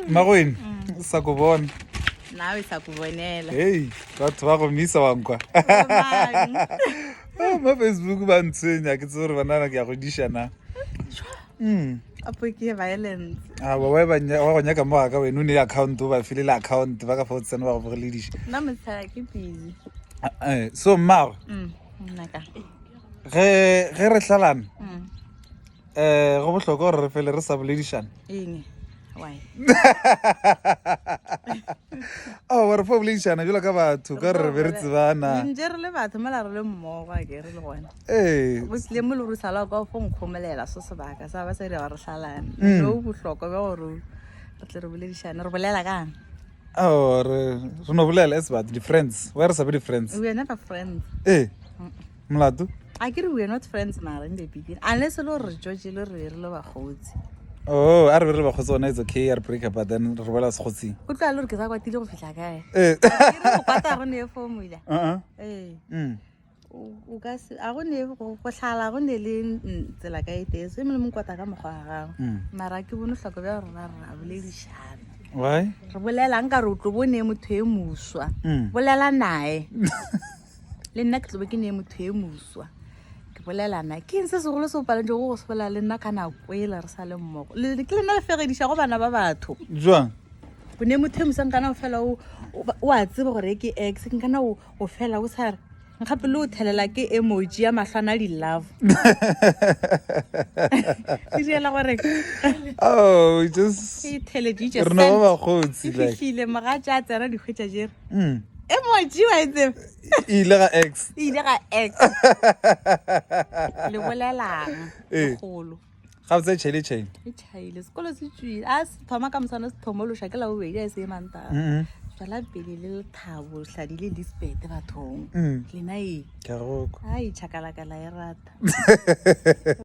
Magwini, sakubona. Nawe sakubonela. Hey, batho ba go misa wankwa. Ma Facebook ba ntsenya ke tsore banana ke ya go disha na. Apo ke violence. Ah, wa go nyaka mo ka wena o ne account o ba file account ba ka fotsa ne ba go le disha. Nna motshela ke busy. So Mar. Naka. Ge re hlalana. Go bohlokwa gore re fele re sa boledišana. Eng? Why? Oh, wa re fa boledišana jalo ka batho ka re be re tsebana. Nje re le batho mala re le mmogo ke re le gona. Bo se le mo le rusala ka go nkgomelela so sebaka sa ba se re re hlalana. No bohlokwa ba gore re tle re boledišana re bolela kang? Oh, re no bolela as bad friends. Where are some friends? We are never friends. Molato? I get we are not friends mara in the beginning. Unless lo re George le re le ba gotsi. Oh, I re ba gotsona it's okay I break up but then re bola se gotsi. O tla lo re ke sa kwatile go fihla kae? Ke re go kwata go ne formula. O ka se a go ne go hlala go ne le tsela ka ite se mo le mo kwata ka mogwa ga gago. Mara ke bone hloko ba rona re a boledišana. Why? Re bolela nka re o tlo bone motho e muswa. Bolela nae. Le nna ke tlo be ke ne motho e muswa. Bolelana ke eng se segolo se o paleng go se bolela le nna kana kwela re sa le mmogo le ke le nna le fegediša go bana ba batho jwang bo ne motho mo sang kana o fela o a tseba gore ke ex ke kana o fela o sa re gape le o thelela ke emoji ya mahlwana di love ke diela gore oh just ke theleditše re no ba gotsi like ke maga tša tsena di hwetša jere emoji wa itse ile ga x le bolelang golo ga tse chele chain e chaile sekolo se tswile a se thoma ka mosana se thomolosha ke la bobedi a se manta tsala pele le lethabo hladile Lisbeth bathong lena e ke go ai chakalakala e rata